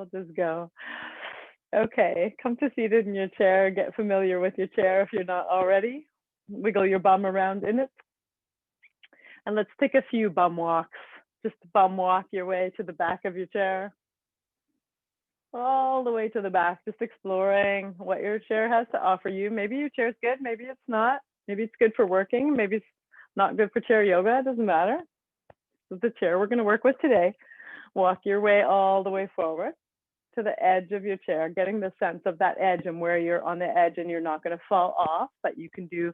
I'll just go. Okay, come to seated in your chair. Get familiar with your chair if you're not already. Wiggle your bum around in it. And let's take a few bum walks. Just bum walk your way to the back of your chair. All the way to the back, just exploring what your chair has to offer you. Maybe your chair's good, maybe it's not. Maybe it's good for working, maybe it's not good for chair yoga, it doesn't matter. This is the chair we're gonna work with today. Walk your way all the way forward to the edge of your chair, getting the sense of that edge and where you're on the edge and you're not gonna fall off, but you can do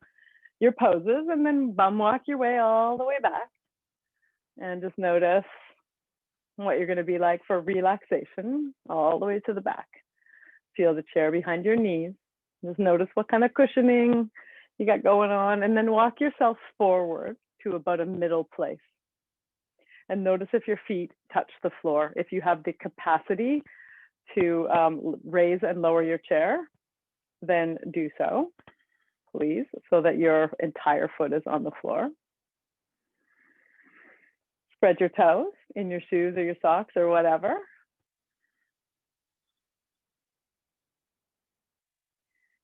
your poses and then bum walk your way all the way back. And just notice what you're going to be like for relaxation all the way to the back. Feel the chair behind your knees. Just notice what kind of cushioning you got going on, and then walk yourself forward to about a middle place. And notice if your feet touch the floor. If you have the capacity to raise and lower your chair, then do so, please, so that your entire foot is on the floor. Spread your toes in your shoes or your socks or whatever.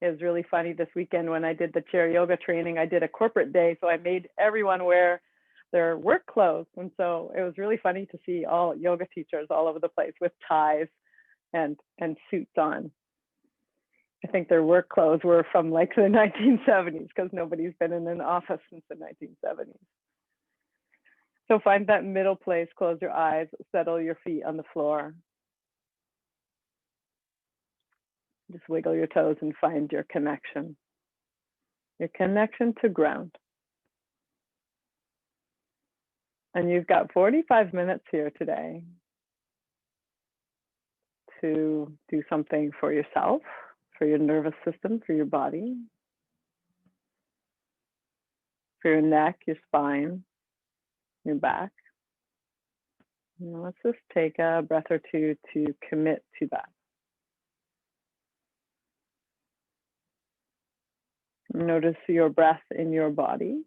It was really funny this weekend when I did the chair yoga training. I did a corporate day, so I made everyone wear their work clothes. And so it was really funny to see all yoga teachers all over the place with ties and suits on. I think their work clothes were from like the 1970s because nobody's been in an office since the 1970s. So find that middle place, close your eyes, settle your feet on the floor. Just wiggle your toes and find your connection to ground. And you've got 45 minutes here today to do something for yourself, for your nervous system, for your body, for your neck, your spine, your back. Now let's just take a breath or two to commit to that. Notice your breath in your body.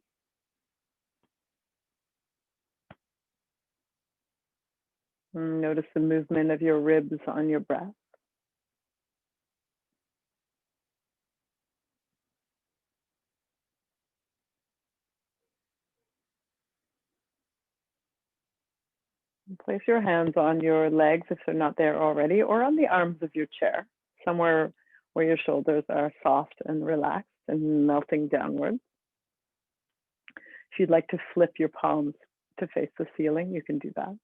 Notice the movement of your ribs on your breath. Place your hands on your legs if they're not there already, or on the arms of your chair, somewhere where your shoulders are soft and relaxed and melting downwards. If you'd like to flip your palms to face the ceiling, you can do that.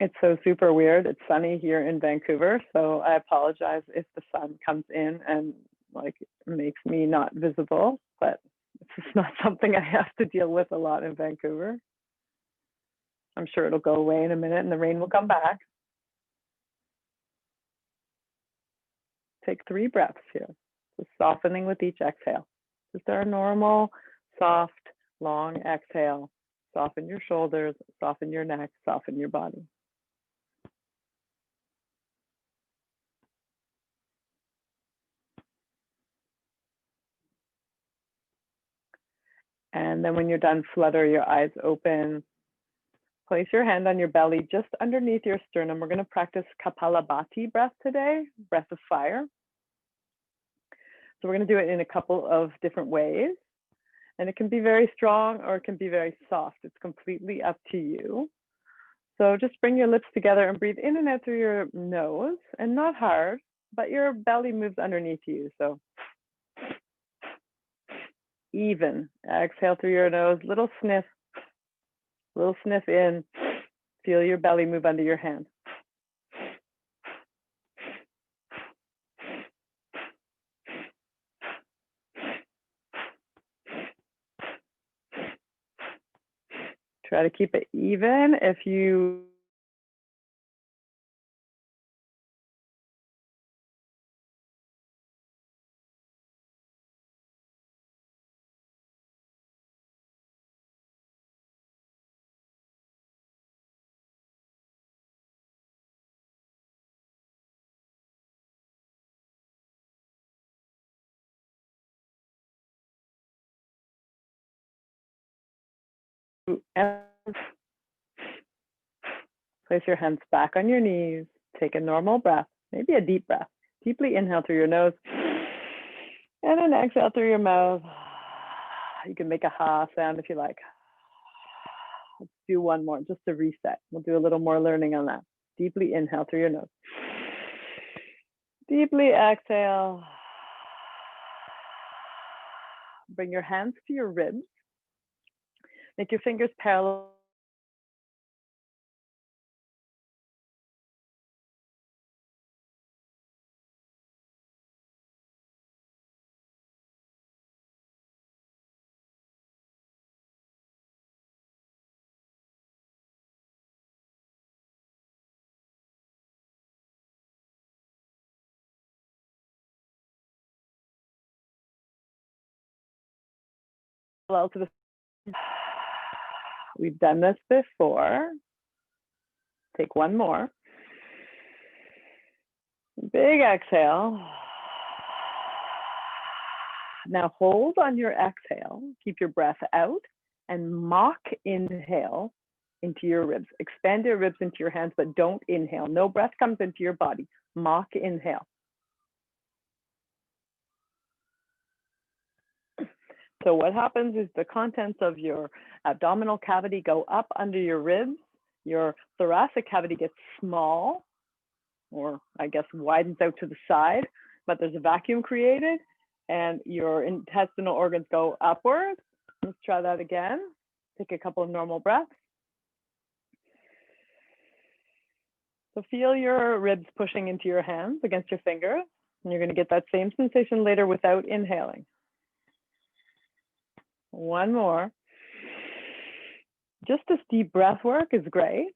It's so super weird. It's sunny here in Vancouver, so I apologize if the sun comes in and like makes me not visible, but it's just not something I have to deal with a lot in Vancouver. I'm sure it'll go away in a minute and the rain will come back. Take 3 breaths here, just softening with each exhale. Just our normal, soft, long exhale. Soften your shoulders, soften your neck, soften your body. And then when you're done, flutter your eyes open. Place your hand on your belly just underneath your sternum. We're going to practice Kapalabhati breath today, breath of fire. So we're going to do it in a couple of different ways. And it can be very strong or it can be very soft. It's completely up to you. So just bring your lips together and breathe in and out through your nose, and not hard, but your belly moves underneath you. So even. Exhale through your nose, little sniff in. Feel your belly move under your hand. Try to keep it even. If you Place your hands back on your knees. Take a normal breath, maybe a deep breath. Deeply inhale through your nose and then exhale through your mouth. You can make a ha sound if you like. Let's do one more just to reset. We'll do a little more learning on that. Deeply inhale through your nose. Deeply exhale. Bring your hands to your ribs. Make your fingers parallel. To the We've done this before. Take one more. Big exhale. Now hold on your exhale. Keep your breath out and mock inhale into your ribs. Expand your ribs into your hands, but don't inhale. No breath comes into your body. Mock inhale. So what happens is the contents of your abdominal cavity go up under your ribs. Your thoracic cavity gets small, or I guess widens out to the side, but there's a vacuum created and your intestinal organs go upwards. Let's try that again. Take a couple of normal breaths. So feel your ribs pushing into your hands against your fingers, and you're going to get that same sensation later without inhaling. One more. Just this deep breath work is great.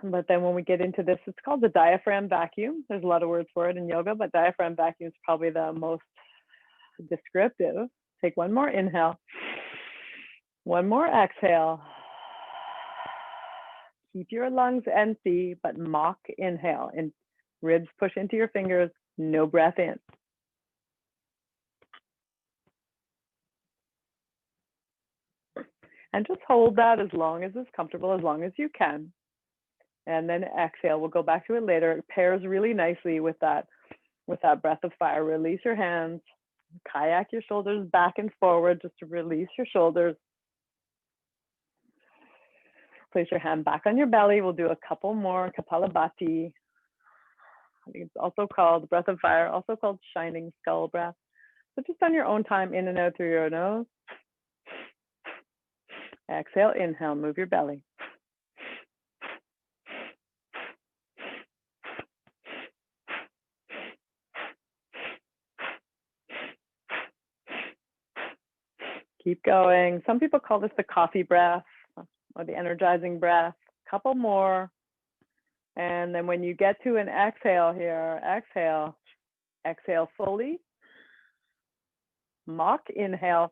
But then when we get into this, it's called the diaphragm vacuum. There's a lot of words for it in yoga, but diaphragm vacuum is probably the most descriptive. Take one more inhale. One more exhale. Keep your lungs empty, but mock inhale. And ribs push into your fingers, no breath in. And just hold that as long as it's comfortable, as long as you can. And then exhale. We'll go back to it later. It pairs really nicely with that breath of fire. Release your hands. Kayak your shoulders back and forward just to release your shoulders. Place your hand back on your belly. We'll do a couple more Kapalabhati. I think it's also called breath of fire, also called shining skull breath. So just on your own time, in and out through your nose. Exhale, inhale, move your belly. Keep going. Some people call this the coffee breath or the energizing breath. Couple more. And then when you get to an exhale here, exhale, exhale fully. Mock inhale.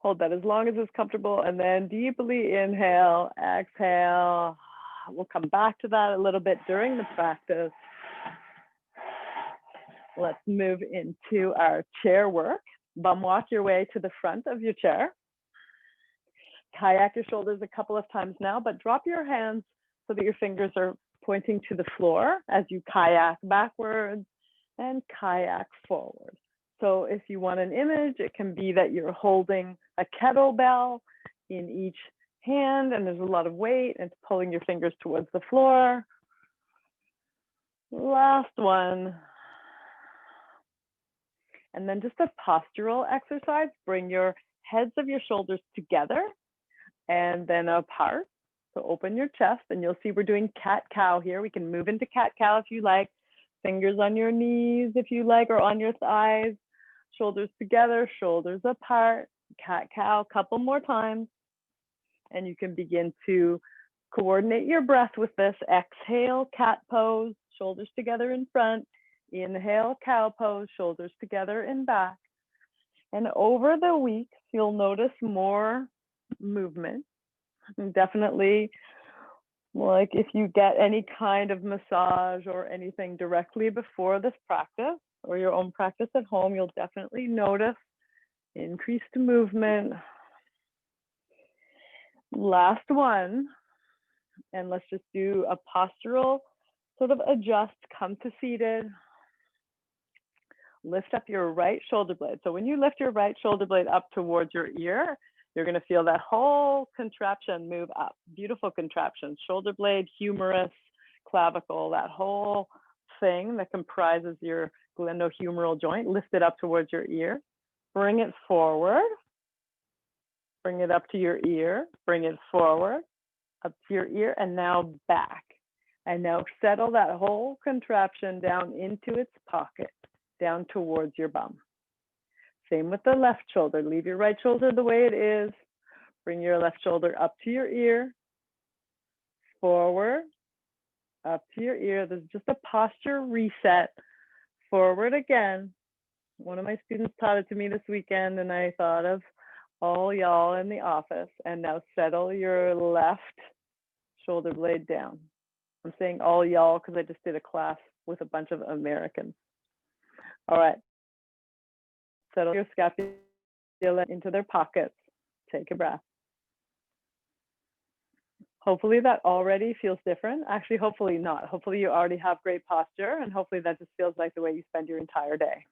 Hold that as long as it's comfortable, and then deeply inhale, exhale. We'll come back to that a little bit during the practice. Let's move into our chair work. Bum walk your way to the front of your chair. Kayak your shoulders a couple of times now, but drop your hands so that your fingers are pointing to the floor as you kayak backwards and kayak forward. So if you want an image, it can be that you're holding a kettlebell in each hand and there's a lot of weight and it's pulling your fingers towards the floor. Last one. And then just a postural exercise. Bring your heads of your shoulders together and then apart. So open your chest and you'll see we're doing cat-cow here. We can move into cat-cow if you like. Fingers on your knees if you like, or on your thighs. Shoulders together, shoulders apart. Cat-cow, couple more times. And you can begin to coordinate your breath with this. Exhale, cat pose, shoulders together in front. Inhale, cow pose, shoulders together in back. And over the week, you'll notice more movement. And definitely, like if you get any kind of massage or anything directly before this practice, or your own practice at home, you'll definitely notice increased movement. Last one, and let's just do a postural sort of adjust, come to seated. Lift up your right shoulder blade. So when you lift your right shoulder blade up towards your ear, you're going to feel that whole contraption move up. Beautiful contraption, shoulder blade, humerus, clavicle, that whole thing that comprises your glenohumeral joint. Lift it up towards your ear. Bring it forward. Bring it up to your ear. Bring it forward, up to your ear, and now back. And now settle that whole contraption down into its pocket, down towards your bum. Same with the left shoulder. Leave your right shoulder the way it is. Bring your left shoulder up to your ear, forward, up to your ear. This is just a posture reset. Forward again. One of my students taught it to me this weekend, and I thought of all y'all in the office. And now settle your left shoulder blade down. I'm saying all y'all because I just did a class with a bunch of Americans. All right. Settle your scapula into their pockets. Take a breath. Hopefully that already feels different. Actually, hopefully not. Hopefully you already have great posture, and hopefully that just feels like the way you spend your entire day.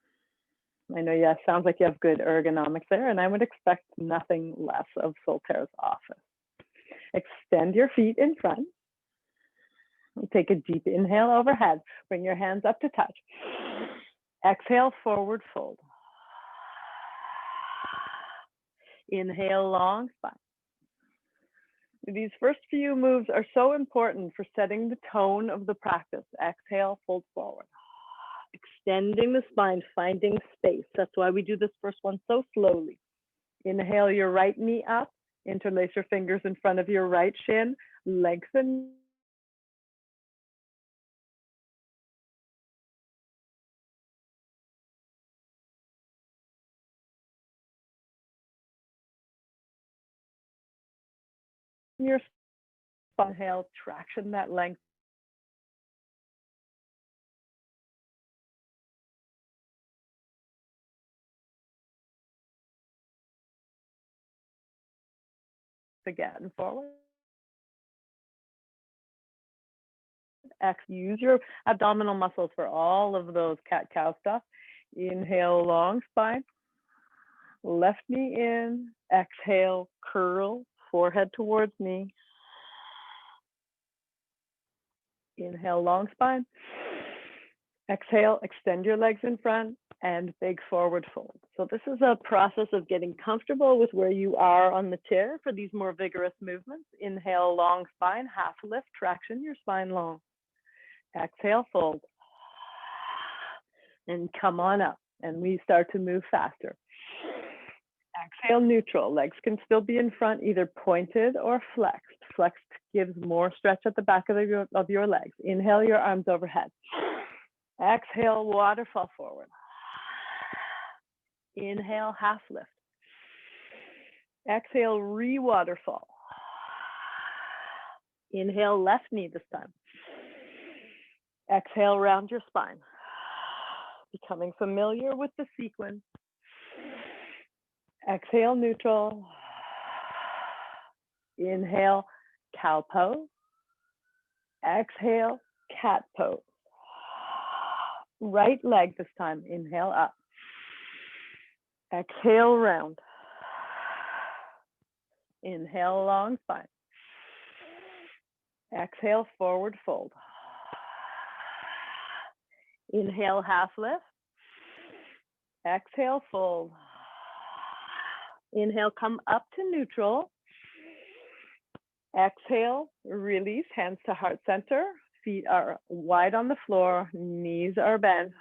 I know, yeah, sounds like you have good ergonomics there, and I would expect nothing less of Soltaire's office. Extend your feet in front. Take a deep inhale overhead. Bring your hands up to touch. Exhale, forward fold. Inhale, long spine. These first few moves are so important for setting the tone of the practice. Exhale, fold forward. Extending the spine, finding space. That's why we do this first one so slowly. Inhale your right knee up. Interlace your fingers in front of your right shin. Lengthen your spine. Inhale, traction that length. Again, forward. Use your abdominal muscles for all of those cat-cow stuff. Inhale, long spine. Left knee in. Exhale, curl, forehead towards knee. Inhale, long spine. Exhale, extend your legs in front and big forward fold. So this is a process of getting comfortable with where you are on the chair for these more vigorous movements. Inhale, long spine, half lift, traction your spine long. Exhale, fold. And come on up, and we start to move faster. Exhale, neutral. Legs can still be in front, either pointed or flexed. Flexed gives more stretch at the back of your legs. Inhale your arms overhead. Exhale, waterfall forward. Inhale, half lift. Exhale, re-waterfall. Inhale, left knee this time. Exhale, round your spine. Becoming familiar with the sequence. Exhale, neutral. Inhale, cow pose. Exhale, cat pose. Right leg this time. Inhale up. Exhale, round. Inhale, long spine. Exhale, forward fold. Inhale, half lift. Exhale, fold. Inhale, come up to neutral. Exhale, release, hands to heart center. Feet are wide on the floor, knees are bent.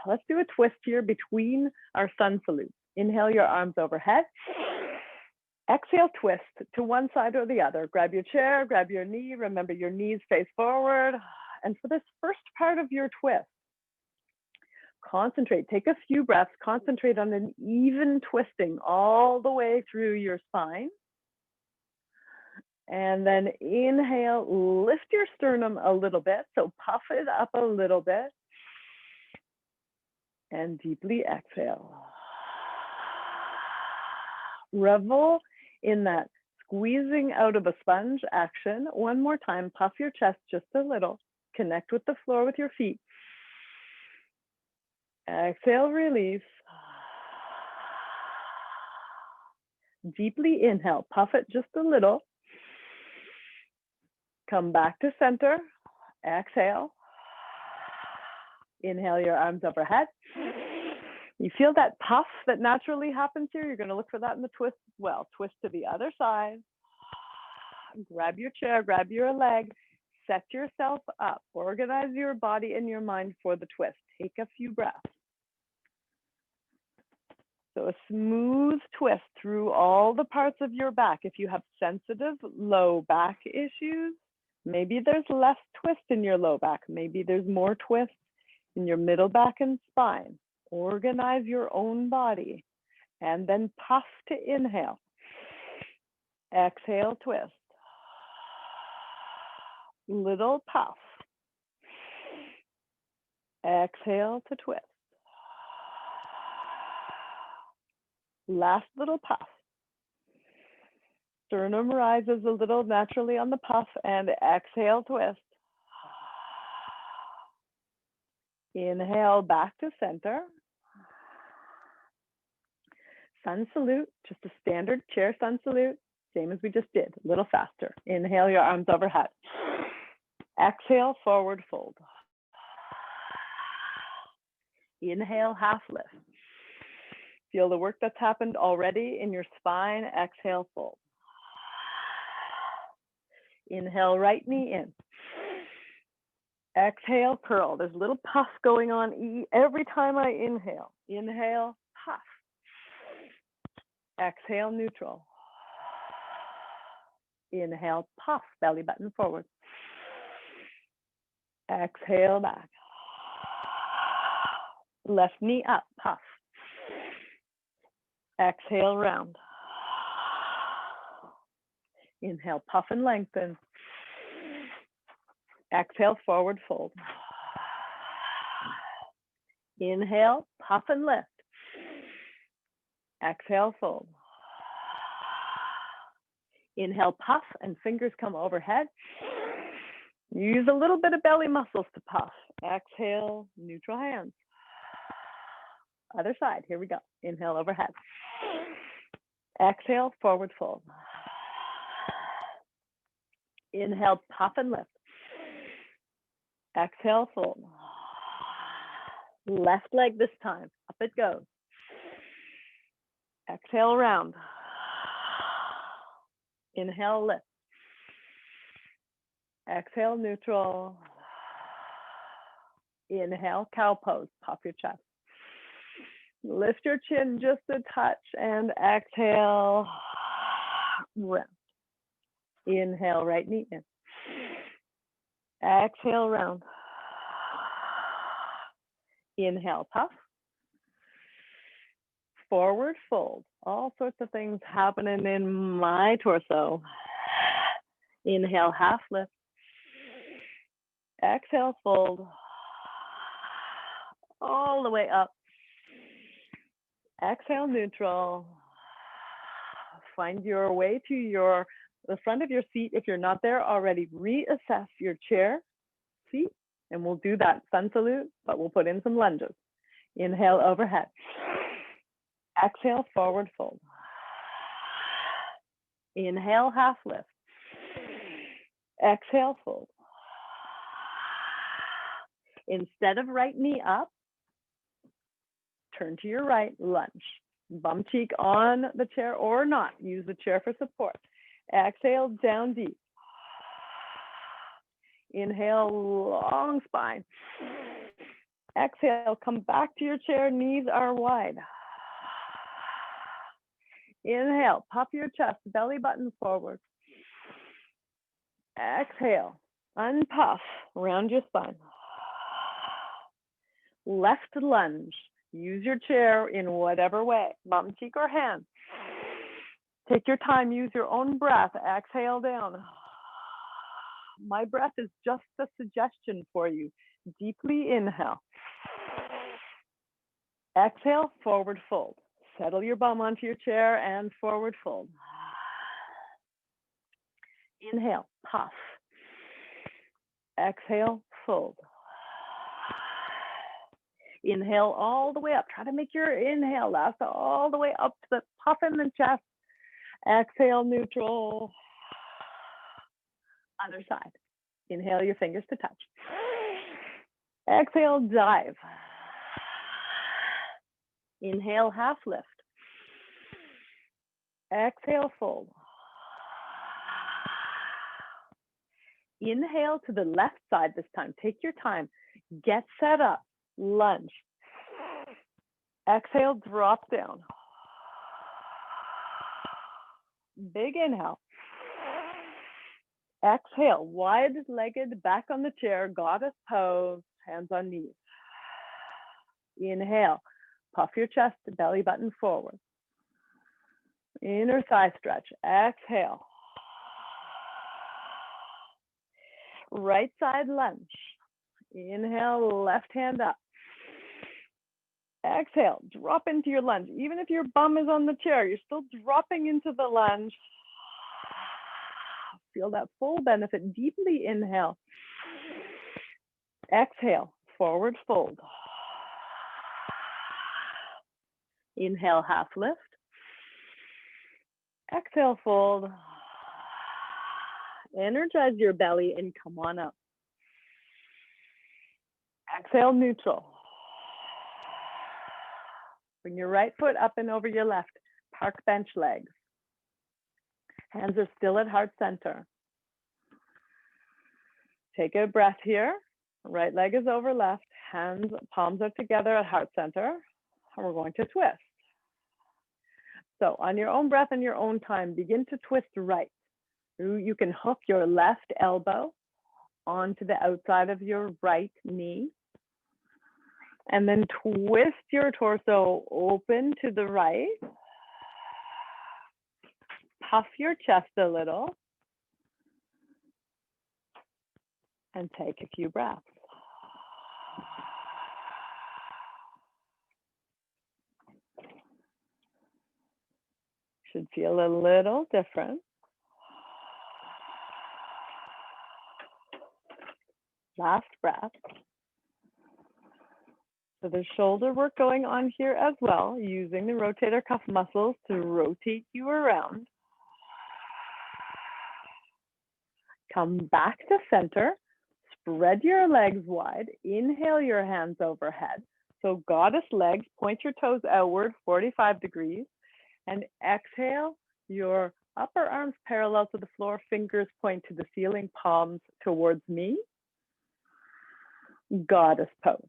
Let's do a twist here between our sun salutes. Inhale your arms overhead. Exhale, twist to one side or the other. Grab your chair, grab your knee. Remember your knees face forward. And for this first part of your twist, concentrate, take a few breaths, concentrate on an even twisting all the way through your spine. And then inhale, lift your sternum a little bit. So puff it up a little bit. And deeply exhale. Revel in that squeezing out of a sponge action. One more time, puff your chest just a little. Connect with the floor with your feet. Exhale, release. Deeply inhale, puff it just a little. Come back to center. Exhale. Inhale your arms overhead. You feel that puff that naturally happens here. You're going to look for that in the twist as well. Twist to the other side. Grab your chair, grab your leg. Set yourself up. Organize your body and your mind for the twist. Take a few breaths. So a smooth twist through all the parts of your back. If you have sensitive low back issues, maybe there's less twist in your low back. Maybe there's more twist in your middle back and spine. Organize your own body and then puff to inhale. Exhale, twist. Little puff. Exhale to twist. Last little puff. Sternum rises a little naturally on the puff and exhale, twist. Inhale back to center. Sun salute, just a standard chair sun salute, same as we just did, a little faster. Inhale your arms overhead. Exhale, forward fold. Inhale, half lift. Feel the work that's happened already in your spine. Exhale, fold. Inhale, right knee in. Exhale, curl. There's a little puff going on every time I inhale. Inhale, puff. Exhale, neutral. Inhale, puff, belly button forward. Exhale, back. Left knee up, puff. Exhale, round. Inhale, puff and lengthen. Exhale, forward fold. Inhale, puff and lift. Exhale, fold. Inhale, puff and fingers come overhead. Use a little bit of belly muscles to puff. Exhale, neutral hands. Other side, here we go. Inhale, overhead. Exhale, forward fold. Inhale, puff and lift. Exhale, fold. Left leg this time, up it goes. Exhale, round. Inhale, lift. Exhale, neutral. Inhale, cow pose, pop your chest. Lift your chin just a touch and exhale, round. Inhale, right knee in. Exhale, round. Inhale, puff. Forward fold. All sorts of things happening in my torso. Inhale, half lift. Exhale, fold. All the way up. Exhale, neutral. Find your way to the front of your seat. If you're not there already, reassess your chair, seat, and we'll do that sun salute, but we'll put in some lunges. Inhale, overhead. Exhale, forward fold. Inhale, half lift. Exhale, fold. Instead of right knee up, turn to your right, lunge. Bum cheek on the chair or not. Use the chair for support. Exhale, down deep. Inhale, long spine. Exhale, come back to your chair, knees are wide. Inhale, puff your chest, belly button forward. Exhale, unpuff, round your spine. Left lunge. Use your chair in whatever way, bum, cheek, or hand. Take your time, use your own breath. Exhale down. My breath is just a suggestion for you. Deeply inhale. Exhale, forward fold. Settle your bum onto your chair and forward fold. Inhale, puff. Exhale, fold. Inhale all the way up. Try to make your inhale last all the way up to the puff in the chest. Exhale, neutral. Other side. Inhale your fingers to touch. Exhale, dive. Inhale, half lift. Exhale, fold. Inhale to the left side this time. Take your time. Get set up. Lunge. Exhale, drop down. Big inhale. Exhale, wide-legged back on the chair, goddess pose, hands on knees. Inhale, puff your chest, belly button forward. Inner thigh stretch. Exhale. Right side lunge. Inhale, left hand up. Exhale, drop into your lunge. Even if your bum is on the chair, you're still dropping into the lunge. Feel that full benefit. Deeply inhale. Exhale, forward fold. Inhale, half lift. Exhale, fold. Energize your belly and come on up. Exhale, neutral. Bring your right foot up and over your left. Park bench legs. Hands are still at heart center. Take a breath here. Right leg is over left. Hands, palms are together at heart center. And we're going to twist. So on your own breath and your own time, begin to twist right. You can hook your left elbow onto the outside of your right knee. And then twist your torso open to the right. Puff your chest a little. And take a few breaths. Should feel a little different. Last breath. So there's shoulder work going on here as well, using the rotator cuff muscles to rotate you around. Come back to center. Spread your legs wide. Inhale your hands overhead. So goddess legs, point your toes outward, 45 degrees. And exhale, your upper arms parallel to the floor, fingers point to the ceiling, palms towards me. Goddess pose.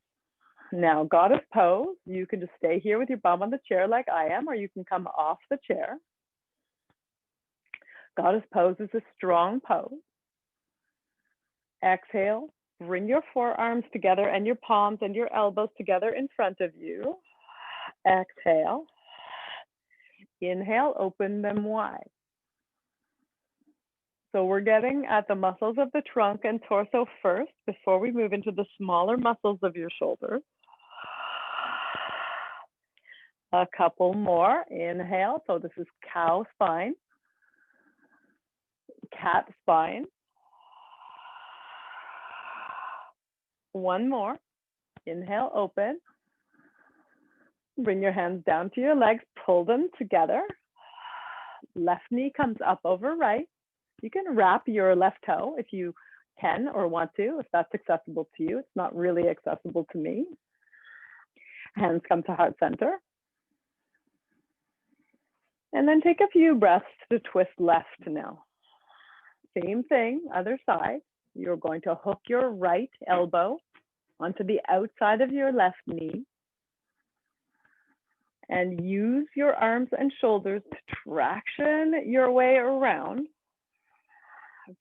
Now, goddess pose, you can just stay here with your bum on the chair like I am, or you can come off the chair. Goddess pose is a strong pose. Exhale, bring your forearms together and your palms and your elbows together in front of you. Exhale. Inhale, open them wide. So we're getting at the muscles of the trunk and torso first before we move into the smaller muscles of your shoulders. A couple more. Inhale. So this is cow spine, cat spine. One more. Inhale, open. Bring your hands down to your legs, pull them together. Left knee comes up over right. You can wrap your left toe if you can or want to, if that's accessible to you. It's not really accessible to me. Hands come to heart center. And then take a few breaths to twist left now. Same thing, other side. You're going to hook your right elbow onto the outside of your left knee and use your arms and shoulders to traction your way around,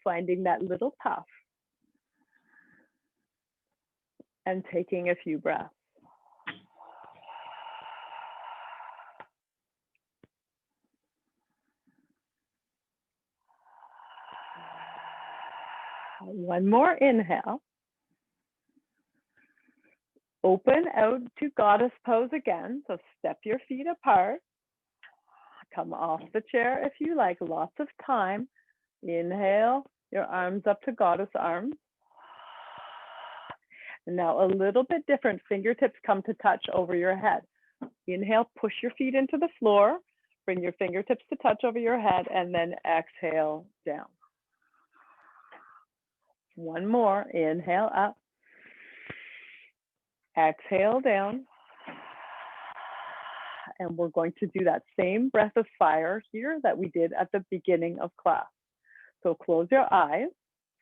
finding that little puff and taking a few breaths. One more inhale. Open out to goddess pose again. So step your feet apart. Come off the chair if you like, lots of time. Inhale, your arms up to goddess arms. And now a little bit different, fingertips come to touch over your head. Inhale, push your feet into the floor, bring your fingertips to touch over your head, and then exhale down. One more, inhale up, exhale down. And we're going to do that same breath of fire here that we did at the beginning of class. So close your eyes,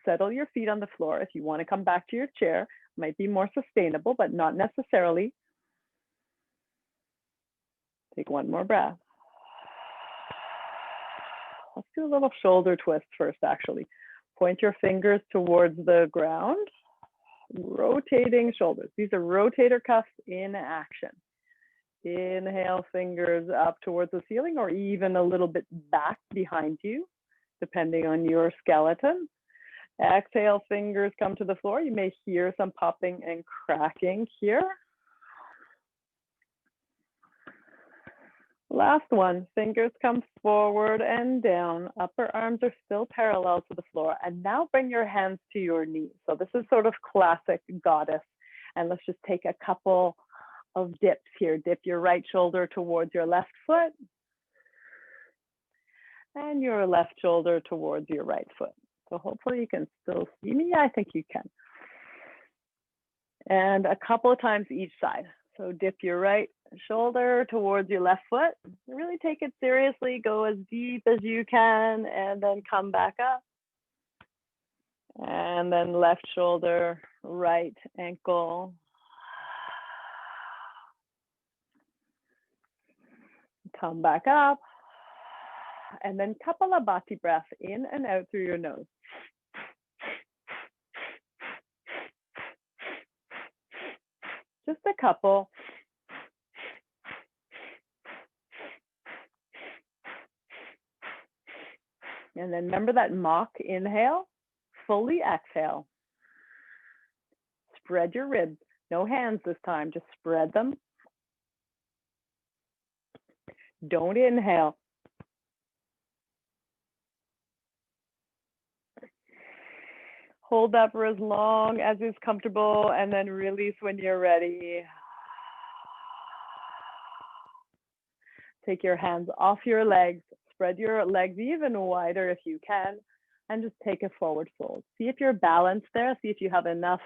settle your feet on the floor. If you want to come back to your chair, it might be more sustainable, but not necessarily. Take one more breath. Let's do a little shoulder twist first, actually. Point your fingers towards the ground, rotating shoulders. These are rotator cuffs in action. Inhale, fingers up towards the ceiling or even a little bit back behind you, depending on your skeleton. Exhale, fingers come to the floor. You may hear some popping and cracking here. Last one, fingers come forward and down. Upper arms are still parallel to the floor. And now bring your hands to your knees. So this is sort of classic goddess. And let's just take a couple of dips here. Dip your right shoulder towards your left foot. And your left shoulder towards your right foot. So hopefully you can still see me. I think you can. And a couple of times each side. So dip your right shoulder towards your left foot. Really take it seriously. Go as deep as you can and then come back up. And then left shoulder, right ankle. Come back up. And then Kapalabhati breath in and out through your nose. Just a couple. And then remember that mock inhale, fully exhale. Spread your ribs, no hands this time, just spread them. Don't inhale. Hold that for as long as is comfortable and then release when you're ready. Take your hands off your legs, spread your legs even wider if you can, and just take a forward fold. See if you're balanced there, see if you have enough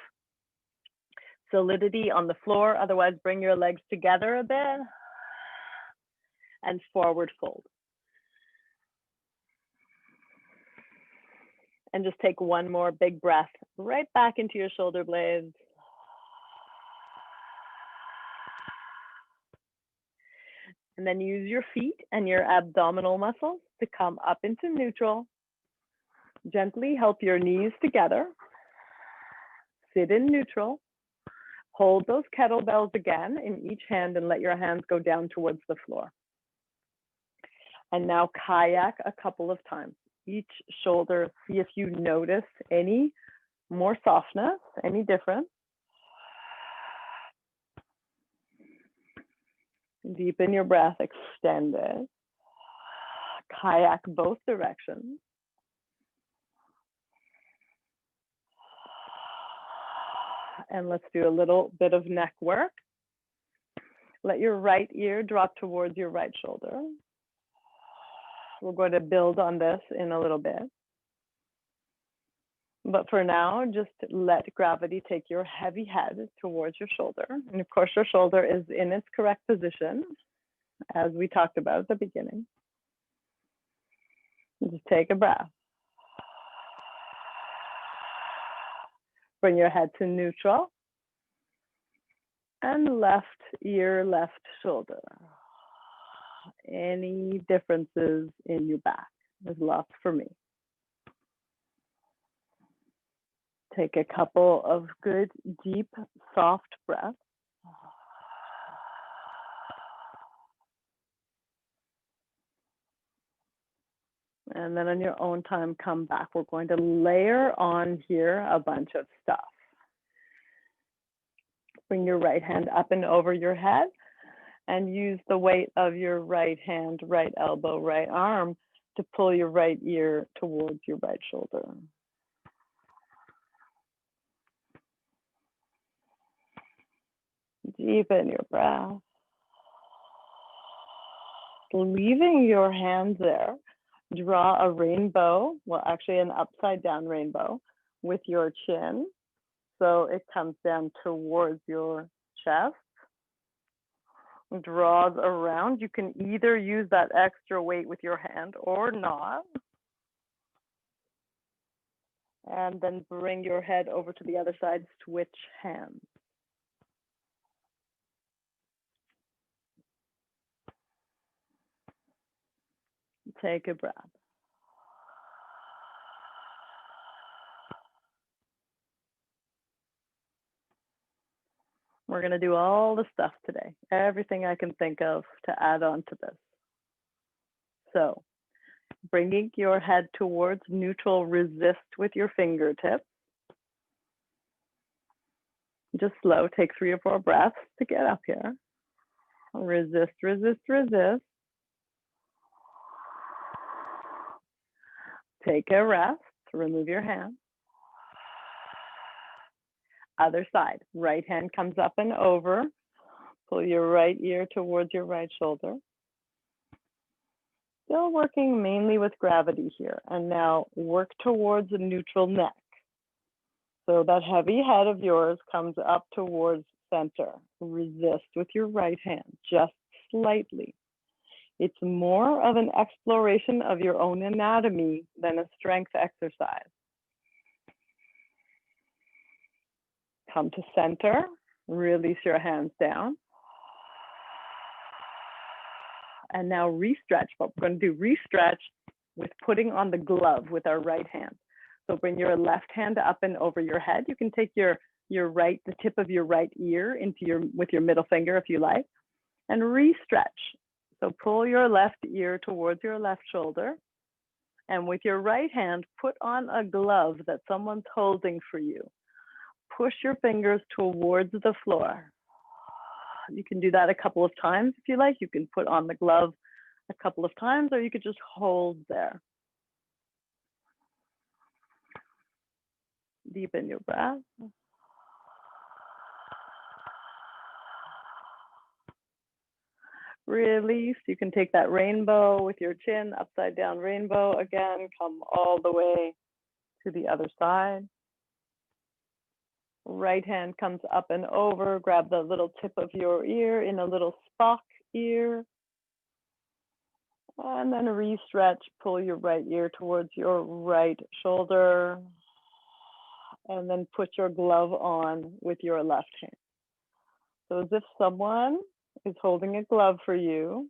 solidity on the floor. Otherwise, bring your legs together a bit and forward fold. And just take one more big breath right back into your shoulder blades. And then use your feet and your abdominal muscles to come up into neutral. Gently help your knees together. Sit in neutral. Hold those kettlebells again in each hand and let your hands go down towards the floor. And now kayak a couple of times. Each shoulder, see if you notice any more softness, any difference. Deepen your breath, extend it. Kayak both directions. And let's do a little bit of neck work. Let your right ear drop towards your right shoulder. We're going to build on this in a little bit. But for now, just let gravity take your heavy head towards your shoulder. And of course, your shoulder is in its correct position, as we talked about at the beginning. Just take a breath. Bring your head to neutral. And left ear, left shoulder. Any differences in your back? There's lots for me. Take a couple of good, deep, soft breaths. And then on your own time, come back. We're going to layer on here a bunch of stuff. Bring your right hand up and over your head and use the weight of your right hand, right elbow, right arm to pull your right ear towards your right shoulder. Deepen your breath. Leaving your hands there, draw a rainbow, well, actually an upside down rainbow with your chin. So it comes down towards your chest, draws around. You can either use that extra weight with your hand or not. And then bring your head over to the other side, switch hands. Take a breath. We're going to do all the stuff today, everything I can think of to add on to this. So, bringing your head towards neutral, resist with your fingertips. Just slow, take 3 or 4 breaths to get up here. Resist, resist, resist. Take a rest, remove your hand. Other side, right hand comes up and over. Pull your right ear towards your right shoulder. Still working mainly with gravity here. And now work towards a neutral neck. So that heavy head of yours comes up towards center. Resist with your right hand, just slightly. It's more of an exploration of your own anatomy than a strength exercise. Come to center, release your hands down. And now re-stretch, but we're going to do re-stretch with putting on the glove with our right hand. So bring your left hand up and over your head. You can take the tip of your right ear with your middle finger if you like, and re-stretch. So pull your left ear towards your left shoulder. And with your right hand, put on a glove that someone's holding for you. Push your fingers towards the floor. You can do that a couple of times if you like. You can put on the glove a couple of times, or you could just hold there. Deepen your breath. Release. You can take that rainbow with your chin, upside down rainbow. Again, come all the way to the other side. Right hand comes up and over. Grab the little tip of your ear in a little Spock ear. And then re-stretch. Pull your right ear towards your right shoulder. And then put your glove on with your left hand. So as if someone is holding a glove for you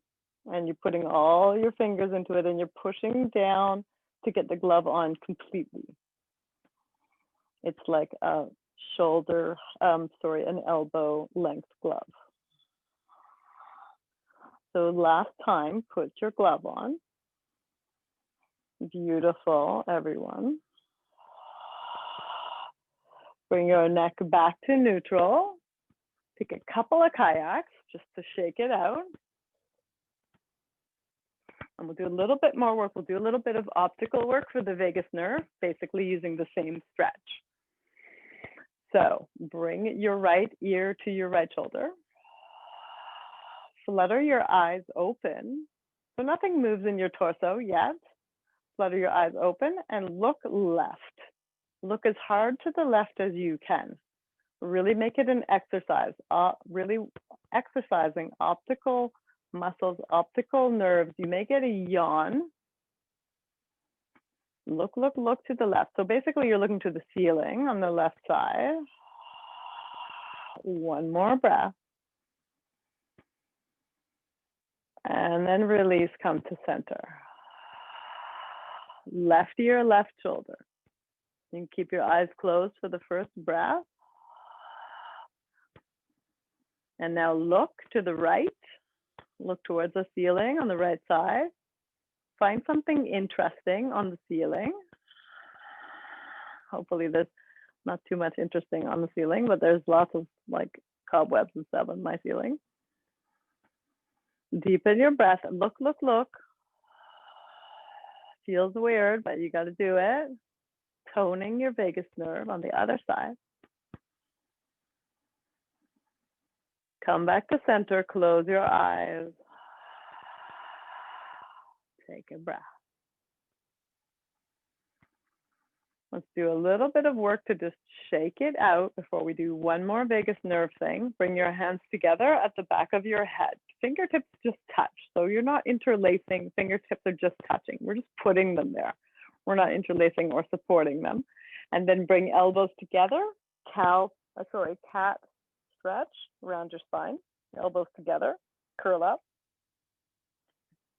and you're putting all your fingers into it and you're pushing down to get the glove on completely. It's like a an elbow length glove. So last time, put your glove on. Beautiful, everyone. Bring your neck back to neutral. Take a couple of kayaks just to shake it out. And we'll do a little bit more work. We'll do a little bit of optical work for the vagus nerve, basically using the same stretch. So bring your right ear to your right shoulder. Flutter your eyes open. So nothing moves in your torso yet. Flutter your eyes open and look left. Look as hard to the left as you can. Really make it an exercise, really exercising optical muscles, optical nerves. You may get a yawn. Look to the left. So basically you're looking to the ceiling on the left side. One more breath. And then release, come to center. Left ear, left shoulder. You can keep your eyes closed for the first breath. And now look to the right. Look towards the ceiling on the right side. Find something interesting on the ceiling. Hopefully there's not too much interesting on the ceiling, but there's lots of like Cobwebs and stuff on my ceiling. Deepen your breath. Look, look, look. Feels weird, but you got to do it. Toning your vagus nerve on the other side. Come back to center. Close your eyes. Take a breath. Let's do a little bit of work to just shake it out before we do one more vagus nerve thing. Bring your hands together at the back of your head. Fingertips just touch. So you're not interlacing. Fingertips are just touching. We're just putting them there. We're not interlacing or supporting them. And then bring elbows together. Cat stretch around your spine. Elbows together. Curl up.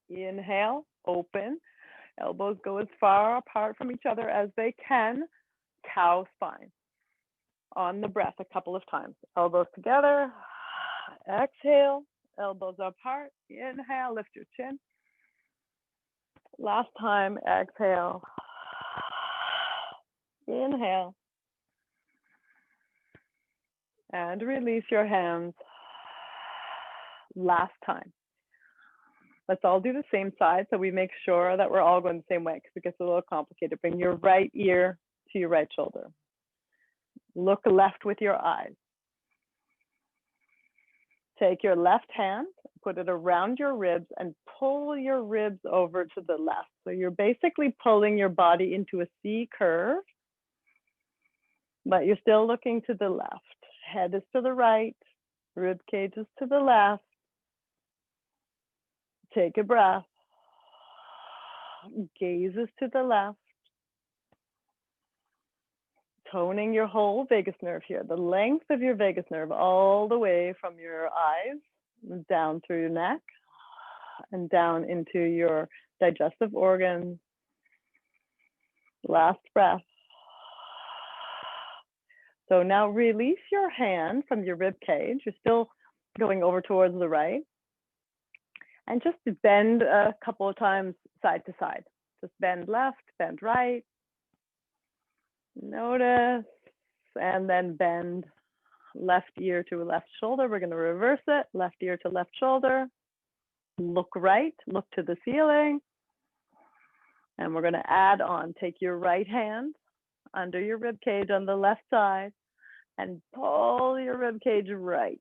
Inhale, open. Elbows go as far apart from each other as they can. Cow spine. On the breath a couple of times. Elbows together. Exhale. Elbows apart. Inhale. Lift your chin. Last time. Exhale. Inhale. And release your hands. Last time. Let's all do the same side so we make sure that we're all going the same way because it gets a little complicated. Bring your right ear to your right shoulder. Look left with your eyes. Take your left hand, put it around your ribs and pull your ribs over to the left. So you're basically pulling your body into a C curve, but you're still looking to the left. Head is to the right, rib cage is to the left. Take a breath. Gaze is to the left. Toning your whole vagus nerve here, the length of your vagus nerve all the way from your eyes down through your neck and down into your digestive organs. Last breath. So now release your hand from your rib cage. You're still going over towards the right. And just bend a couple of times side to side. Just bend left, bend right. Notice, and then bend left ear to left shoulder. We're going to reverse it. Left ear to left shoulder. Look right, look to the ceiling. And we're going to add on. Take your right hand under your rib cage on the left side and pull your rib cage right.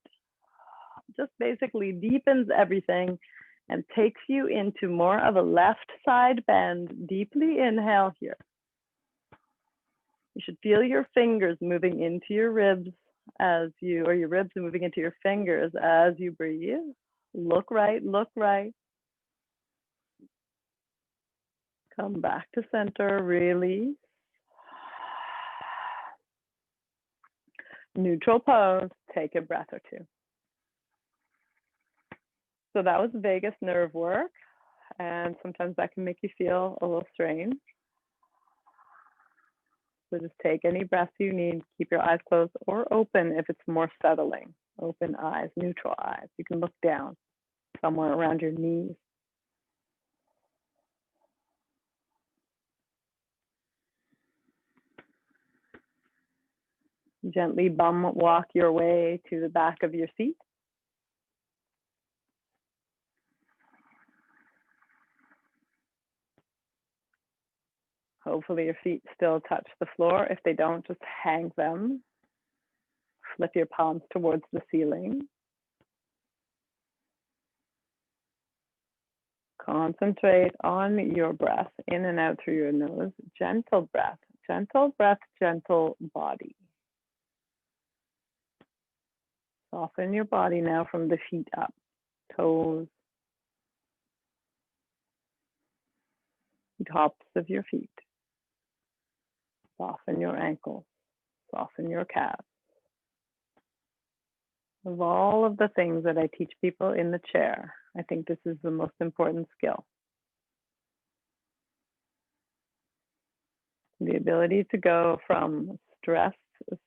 Just basically deepens everything and takes you into more of a left side bend. Deeply inhale here. You should feel your fingers moving into your ribs or your ribs moving into your fingers as you breathe. Look right, look right. Come back to center, release. Neutral pose, take a breath or two. So that was vagus nerve work, and sometimes that can make you feel a little strange. So just take any breaths you need, keep your eyes closed or open if it's more settling. Open eyes, neutral eyes. You can look down somewhere around your knees. Gently bum walk your way to the back of your seat. Hopefully your feet still touch the floor. If they don't, just hang them. Flip your palms towards the ceiling. Concentrate on your breath in and out through your nose. Gentle breath, gentle body. Soften your body now from the feet up, toes, tops of your feet. Soften your ankles, soften your calves. Of all of the things that I teach people in the chair, I think this is the most important skill. The ability to go from stress,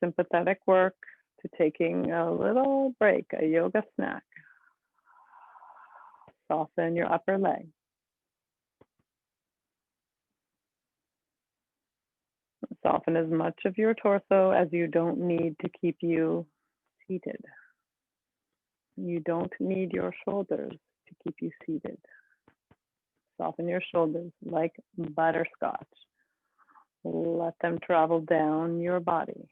sympathetic work, to taking a little break, a yoga snack. Soften your upper leg. Soften as much of your torso as you don't need to keep you seated. You don't need your shoulders to keep you seated. Soften your shoulders like butterscotch. Let them travel down your body.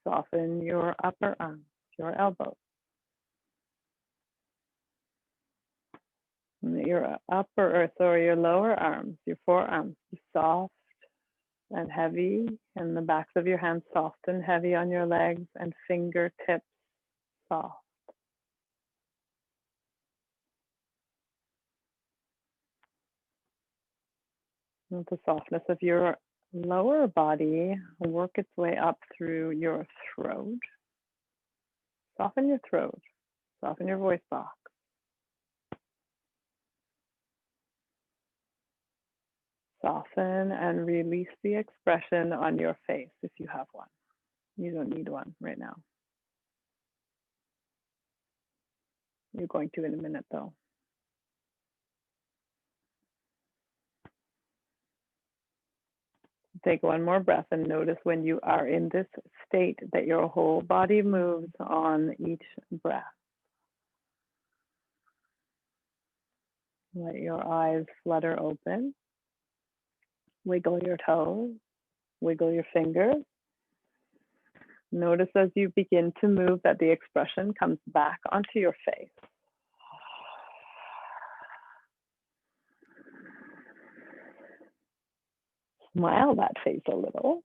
Soften your upper arms, your elbows. Your upper, or your lower arms, your forearms, be soft and heavy, and the backs of your hands soft and heavy on your legs, and fingertips soft. Let the softness of your lower body work its way up through your throat. Soften your throat, soften your voice box. Soften and release the expression on your face if you have one. You don't need one right now. You're going to in a minute though. Take one more breath and notice when you are in this state that your whole body moves on each breath. Let your eyes flutter open. Wiggle your toes, wiggle your fingers. Notice as you begin to move that the expression comes back onto your face. Smile that face a little.